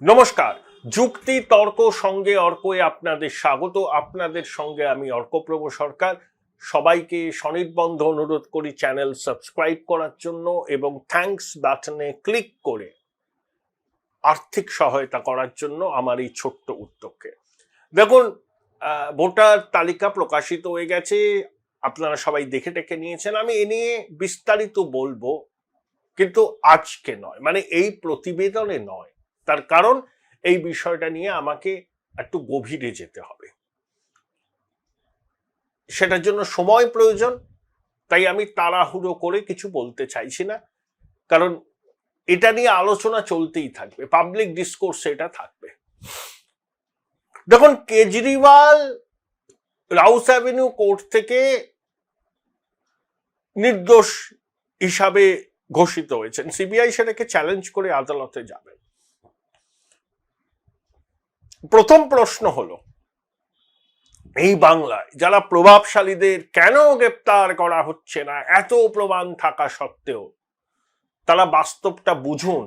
নমস্কার, যুক্তি তর্ক সঙ্গে অর্কে আপনাদের স্বাগত। আপনাদের সঙ্গে আমি অর্কপ্রভ সরকার। সবাইকে সনির্বন্ধ অনুরোধ করি চ্যানেল সাবস্ক্রাইব করার জন্য এবং থ্যাঙ্কস বাটনে ক্লিক করে আর্থিক সহায়তা করার জন্য আমার এই ছোট্ট উদ্যোগকে। দেখুন, ভোটার তালিকা প্রকাশিত হয়ে গেছে, আপনারা সবাই দেখে টেকে নিয়েছেন। আমি এ নিয়ে বিস্তারিত বলবো, কিন্তু আজকে নয়, মানে এই প্রতিবেদনে নয়। তার কারণ এই বিষয়টা নিয়ে আমাকে একটু গভীরে যেতে হবে, সেটার জন্য সময় প্রয়োজন। তাই আমি তাড়াহুড়ো করে কিছু বলতে চাইছি না, কারণ এটা নিয়ে আলোচনা চলতেই থাকবে, পাবলিক ডিসকোর্সে এটা থাকবে। দেখুন, কেজরিওয়াল রাউস অ্যাভিনিউ কোর্ট থেকে নির্দোষ হিসাবে ঘোষিত হয়েছেন। সিবিআই সেটাকে চ্যালেঞ্জ করে আদালতে যাবে। প্রথম প্রশ্ন হলো, এই বাংলায় যারা প্রভাবশালীদের কেন গ্রেপ্তার করা হচ্ছে না? এত প্রমাণ থাকা সত্ত্বেও তারা বাস্তবটা বুঝুন।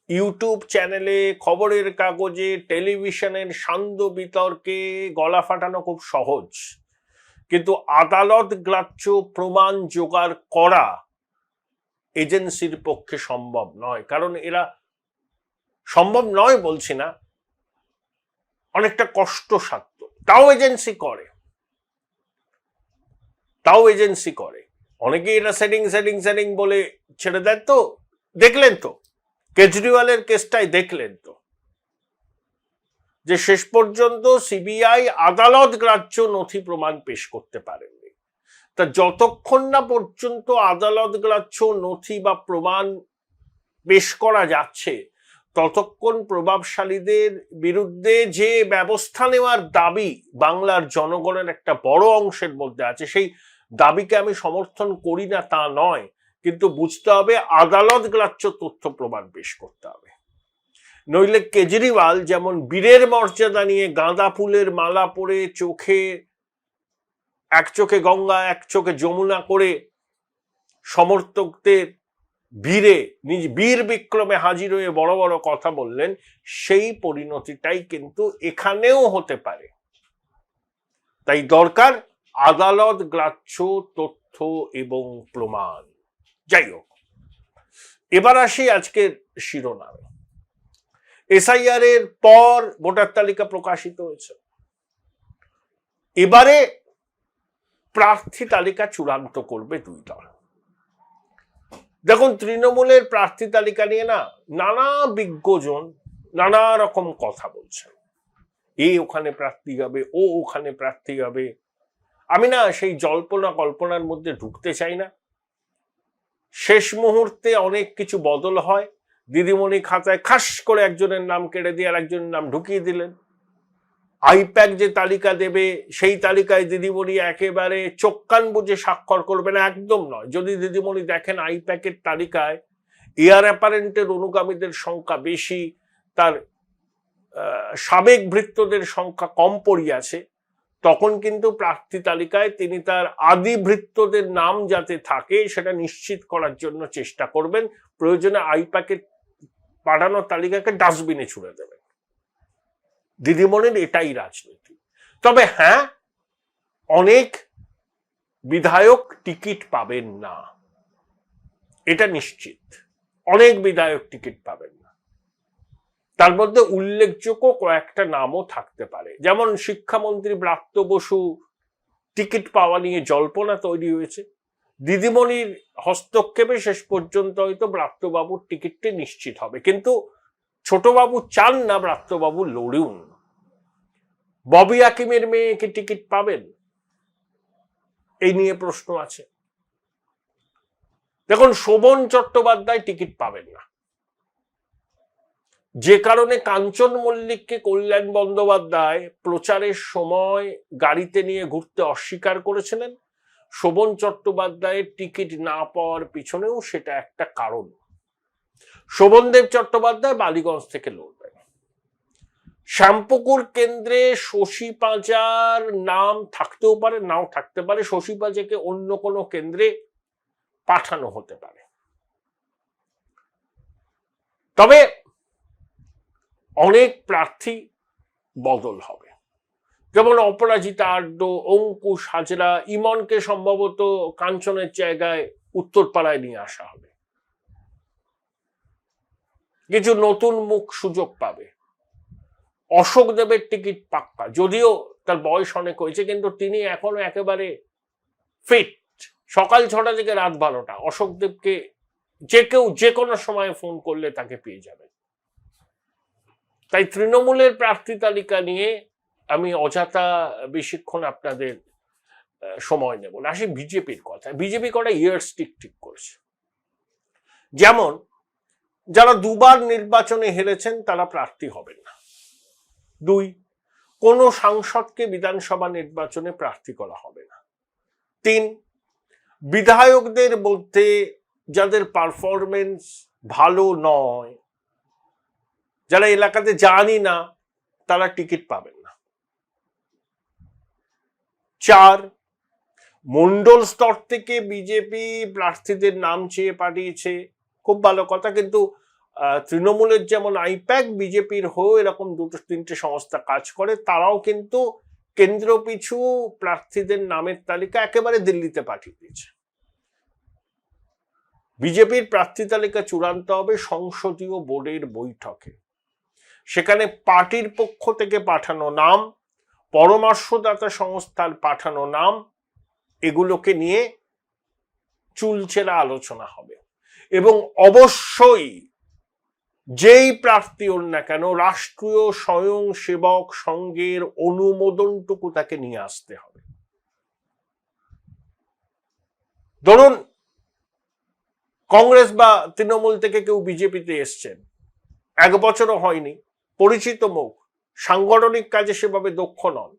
ইউটিউব চ্যানেলে, খবরের কাগজে, টেলিভিশনের সান্ধ্য বিতর্কে গলা ফাটানো খুব সহজ, কিন্তু আদালত গ্রাহ্য প্রমাণ জোগাড় করা এজেন্সির পক্ষে সম্ভব নয়। কারণ এরা, সম্ভব নয় বলছি না, অনেকটা কষ্টসাধ্য। তাও এজেন্সি করে। অনেকে এটা সেটিং বলে ছেড়ে দেন। তো দেখলেন তো কেজরিওয়ালের কেসটাই, দেখলেন তো যে শেষ পর্যন্ত সিবিআই আদালত গ্রাহ্য নথি প্রমাণ পেশ করতে পারেননি। তা যতক্ষণ না পর্যন্ত আদালত গ্রাহ্য নথি বা প্রমাণ পেশ করা যাচ্ছে, ততক্ষণ প্রভাবশালীদের বিরুদ্ধে যে ব্যবস্থা নেওয়ার দাবি বাংলার জনগণের একটা বড় অংশের মধ্যে আছে, সেই দাবিকে আমি সমর্থন করি না তা নয়, কিন্তু বুঝতে হবে আদালত গ্রাহ্য তথ্য প্রমাণ পেশ করতে হবে। নইলে কেজরিওয়াল যেমন বীরের মর্যাদা নিয়ে গাঁদা ফুলের মালা পরে, চোখে এক চোখে গঙ্গা এক চোখে যমুনা করে সমর্থকদের বীরে নিজ বীর বিক্রমে হাজির হয়ে বড় বড় কথা বললেন, সেই পরিণতিটাই কিন্তু এখানেও হতে পারে। তাই দরকার আদালত গ্রাহ্য তথ্য এবং প্রমাণ। যাই হোক, এবার আসি আজকের শিরোনামে। এসআইআর এর পর ভোটার তালিকা প্রকাশিত হয়েছে। এবারে প্রার্থী তালিকা চূড়ান্ত করবে দুই দল। দেখুন, তৃণমূলের প্রার্থী তালিকা নিয়ে না নানা বিজ্ঞজন নানা রকম কথা বলছেন। এই ওখানে প্রার্থী হবে, ও ওখানে প্রার্থী হবে। আমি না সেই জল্পনা কল্পনার মধ্যে ঢুকতে চাই না। শেষ মুহূর্তে অনেক কিছু বদল হয়। দিদিমণি খাতায় খাস করে একজনের নাম কেটে দিয়ে আর একজনের নাম ঢুকিয়ে দিলেন। আইপ্যাক যে তালিকা দেবে, সেই তালিকায় দিদিমণি একেবারে চোখ কান বুঝে স্বাক্ষর করবে না, একদম নয়। যদি দিদিমণি দেখেন আইপ্যাকের তালিকায় এয়ার অ্যাপারেন্টের অনুগামীদের সংখ্যা বেশি, তার সাবেক ভৃত্যদের সংখ্যা কম পড়িয়াছে, তখন কিন্তু প্রার্থী তালিকায় তিনি তার আদি ভৃত্যদের নাম যাতে থাকে সেটা নিশ্চিত করার জন্য চেষ্টা করবেন। প্রয়োজনে আইপ্যাকের পাঠানো তালিকাকে ডাস্টবিনে ছুড়ে দেবেন। দিদিমণির এটাই রাজনীতি। তবে হ্যাঁ, অনেক বিধায়ক টিকিট পাবেন না, এটা নিশ্চিত। অনেক বিধায়ক টিকিট পাবেন না। তার মধ্যে উল্লেখযোগ্য কয়েকটা নামও থাকতে পারে। যেমন শিক্ষামন্ত্রী ব্রাত্য বসু টিকিট পাওয়া নিয়ে জল্পনা তৈরি হয়েছে। দিদিমণির হস্তক্ষেপে শেষ পর্যন্ত হয়তো ব্রাত্যবাবুর টিকিটটি নিশ্চিত হবে, কিন্তু ছোটবাবু চান না ব্রাত্যবাবু লড়ুন। ববি হাকিমের মেয়েকে টিকিট পাবেন, এই নিয়ে প্রশ্ন আছে। দেখুন, শোভন চট্টোপাধ্যায় টিকিট পাবেন না, যে কারণে কাঞ্চন মল্লিককে কল্যাণ বন্দ্যোপাধ্যায় প্রচারের সময় গাড়িতে নিয়ে ঘুরতে অস্বীকার করেছিলেন। শোভন চট্টোপাধ্যায়ের টিকিট না পাওয়ার পিছনেও সেটা একটা কারণ। শোভনদেব চট্টোপাধ্যায় বালিগঞ্জ থেকে লড়বেন। শ্যামপুকুর কেন্দ্রে শশী পাঁজার নাম থাকতেও পারে, নাও থাকতে পারে। শশী পাঁজাকে অন্য কোনো কেন্দ্রে পাঠানো হতে পারে। তবে অনেক প্রার্থী বদল হবে, যেমন অপরাজিতা আড্ড, অঙ্কুশ হাজরা, ইমনকে সম্ভবত কাঞ্চনের জায়গায় উত্তরপাড়ায় নিয়ে আসা হবে। কিছু নতুন মুখ সুযোগ পাবে। অশোক দেবের টিকিট পাক্কা, যদিও তার বয়স অনেক হয়েছে, কিন্তু তিনি এখনো একেবারে ফিট। সকাল 6টা থেকে রাত 12টা অশোক দেবকে যে কেউ যে কোনো সময় ফোন করলে তাকে পেয়ে যাবে। তাই তৃণমূলের প্রার্থী তালিকা নিয়ে আমি অযথা বেশিক্ষণ আপনাদের সময় নেব না। আসি বিজেপির কথা। বিজেপি কটা ইয়ারস্টিক ঠিক করেছে। যেমন যারা দুবার নির্বাচনে হেরেছেন তারা প্রার্থী হবেন না। 2, কোনো সাংসদকে বিধানসভা নির্বাচনে প্রার্থী করা হবে না। 3, বিধায়কদের মধ্যে যাদের পারফরমেন্স ভালো নয়, যারা এলাকাতে জানি না, তারা টিকিট পাবেন না। 4, মন্ডল স্তর থেকে বিজেপি প্রার্থীদের নাম চেয়ে পাঠিয়েছে, খুব ভালো কথা, কিন্তু তৃণমূলের যেমন আইপ্যাক, বিজেপির হয়েও এরকম 2-3টে সংস্থা কাজ করে, তারাও কিন্তু কেন্দ্র পিছু প্রার্থীদের নামের তালিকা একেবারে দিল্লিতে পাঠিয়ে দিয়েছে। বিজেপির প্রার্থী তালিকা চূড়ান্ত হবে সংসদীয় বোর্ডের বৈঠকে। সেখানে পার্টির পক্ষ থেকে পাঠানো নাম, পরামর্শদাতা সংস্থার পাঠানো নাম, এগুলোকে নিয়ে চুলচেরা আলোচনা হবে। এবং অবশ্যই যেই প্রার্থী হন না কেন, রাষ্ট্রীয় স্বয়ংসেবক সংঘের অনুমোদনটুকু তাকে নিয়ে আসতে হবে। ধরুন কংগ্রেস বা তৃণমূল থেকে কেউ বিজেপিতে এসছেন, 1 বছরও হয়নি, পরিচিত মুখ, সাংগঠনিক কাজে সেভাবে দক্ষ নন,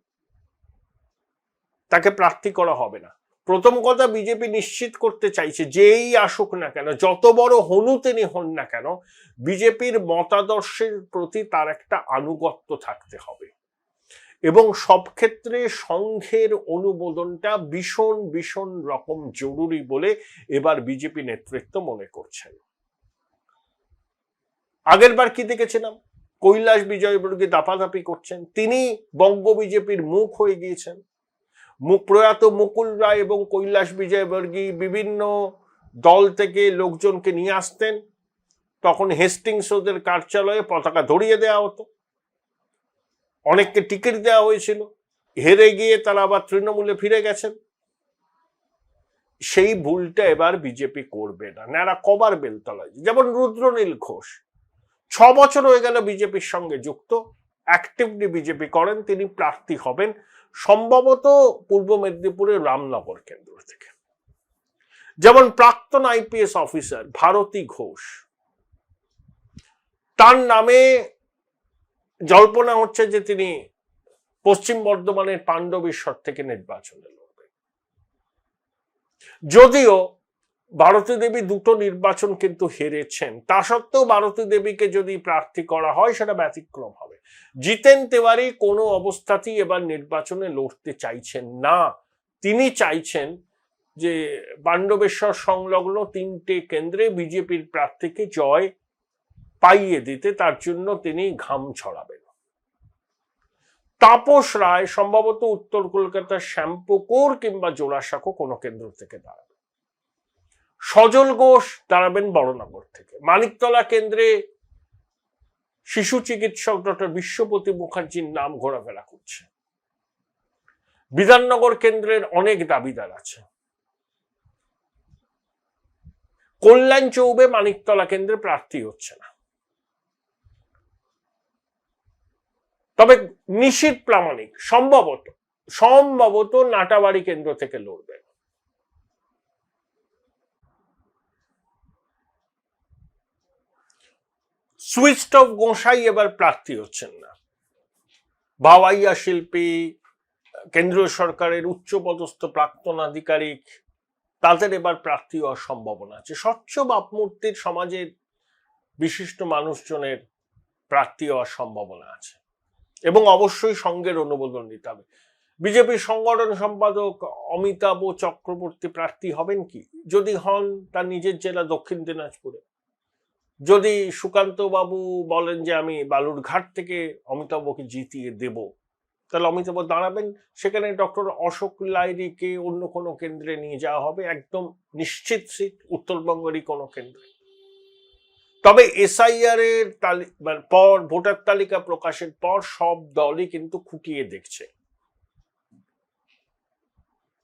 তাকে প্রার্থী করা হবে না। প্রথম কথা, বিজেপি নিশ্চিত করতে চাইছে যেই আসুক না কেন, যত বড় হনু তিনি হন না কেন, বিজেপির মতাদর্শের প্রতি তার একটা আনুগত্য থাকতে হবে। এবং সব ক্ষেত্রে সংঘের অনুমোদনটা ভীষণ ভীষণ রকম জরুরি বলে এবার বিজেপি নেতৃত্ব মনে করছেন। আগের বার কি দেখেছিলাম, কৈলাস বিজয়বর্গী দাপাদাপি করছেন, তিনি বঙ্গ বিজেপির মুখ হয়ে গিয়েছেন। প্রয়াত মুকুল রায় এবং কৈলাস বিজয়বর্গী বিভিন্ন দল থেকে লোকজনকে নিয়ে আসতেন, তখন হেস্টিংস ওদের কার্যালয়ে পতাকা ধরিয়ে দেওয়া হতো, অনেককে টিকিট দেওয়া হয়েছিল, হেরে গিয়ে তারা আবার তৃণমূলে ফিরে গেছেন। সেই ভুলটা এবার বিজেপি করবে না। নারা কবার বেলতলায়, যেমন রুদ্রনীল ঘোষ 6 বছর হয়ে গেল বিজেপির সঙ্গে যুক্ত, অ্যাক্টিভলি বিজেপি করেন, তিনি প্রার্থী হবেন সম্ভবত পূর্ব মেদিনীপুরের রামনগর কেন্দ্র থেকে। যেমন প্রাক্তন আইপিএস অফিসার ভারতী ঘোষ, তার নামে জল্পনা হচ্ছে যে তিনি পশ্চিম বর্ধমানের পাণ্ডবেশ্বর থেকে নির্বাচনে লড়বেন। যদিও ভারতী দেবী 2টো নির্বাচন কিন্তু হেরেছেন, তা সত্ত্বেও ভারতী দেবীকে যদি প্রার্থী করা হয় সেটা ব্যতিক্রম হবে। জিতেন তেওয়ারি কোনো অবস্থাতেই এবার নির্বাচনে লড়তে চাইছেন না। তিনি চাইছেন যে পাণ্ডবেশ্বর সংলগ্ন 3টে কেন্দ্রে বিজেপির প্রার্থীকে জয় পাইয়ে দিতে, তার জন্য তিনি ঘাম ছড়াবেন। তাপস রায় সম্ভবত উত্তর কলকাতার শ্যামপুকুর কিংবা জোড়াসাঁকো কোনো কেন্দ্র থেকে দাঁড়াবেন। সজল ঘোষ দাঁড়াবেন বড়নগর থেকে। মানিকতলা কেন্দ্রে শিশু চিকিৎসক ডক্টর বিশ্বপতি মুখার্জির নাম ঘোরাফেরা করছে। বিধাননগর কেন্দ্রের অনেক দাবিদার আছে। কল্যাণ চৌবে মানিকতলা কেন্দ্রে প্রার্থী হচ্ছে না, তবে নিশীথ প্রামাণিক সম্ভবত নাটাবাড়ি কেন্দ্র থেকে লড়বেন। সুইস্টফ গোসাই এবার প্রার্থী হচ্ছেন না। ভাওয়াইয়া শিল্পী, কেন্দ্রীয় সরকারের উচ্চপদস্থ প্রাক্তন আধিকারিক, তাদের এবার প্রার্থী হওয়ার সম্ভাবনা আছে। স্বচ্ছ ভাবমূর্তির সমাজের বিশিষ্ট মানুষজনের প্রার্থী হওয়ার সম্ভাবনা আছে, এবং অবশ্যই সংঘের অনুমোদন নিতে হবে। বিজেপির সংগঠন সম্পাদক অমিতাভ চক্রবর্তী প্রার্থী হবেন কি? যদি হন, তার নিজের জেলা দক্ষিণ দিনাজপুরে। যদি সুকান্ত বাবু বলেন যে আমি বালুরঘাট থেকে অমিতাভকে জিতিয়ে দেব, তাহলে অমিতাভ দাঁড়াবেন, সেখানে ডক্টর অশোক লাহিড়ীকে অন্য কোনো কেন্দ্রে নিয়ে যাওয়া হবে, একদম নিশ্চিত সিট উত্তরবঙ্গেরই কোনো কেন্দ্রে। তবে এসআইআর এর পর, ভোটার তালিকা প্রকাশের পর সব দলই কিন্তু খুঁটিয়ে দেখছে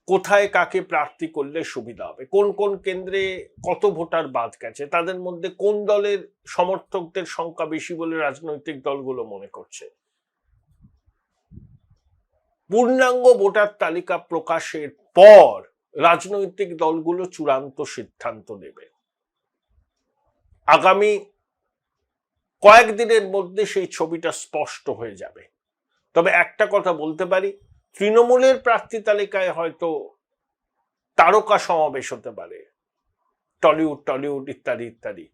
কোথায় কাকে প্রার্থী করলে সুবিধা হবে, কোন কোন কেন্দ্রে কত ভোটার বাদ গেছে, তাদের মধ্যে কোন দলের সমর্থকদের সংখ্যা বেশি বলে রাজনৈতিক দলগুলো মনে করছে। পূর্ণাঙ্গ ভোটার তালিকা প্রকাশের পর রাজনৈতিক দলগুলো চূড়ান্ত সিদ্ধান্ত নেবে। আগামী কয়েকদিনের মধ্যে সেই ছবিটা স্পষ্ট হয়ে যাবে। তবে একটা কথা বলতে পারি, তৃণমূলের প্রার্থী তালিকায় হয়তো তারকা সমাবেশ হতে পারে, টলিউড ইত্যাদি ইত্যাদি।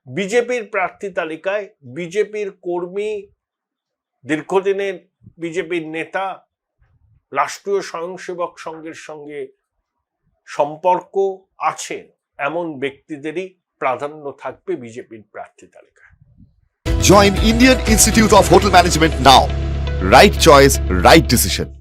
বিজেপির প্রার্থী তালিকায় বিজেপির কর্মী, দীর্ঘদিনের বিজেপির নেতা, রাষ্ট্রীয় স্বয়ংসেবক সংঘের সঙ্গে সম্পর্ক আছে এমন ব্যক্তিদেরই প্রাধান্য থাকবে বিজেপির প্রার্থী তালিকায়। Join Indian Institute of Hotel Management now. Right choice, right decision.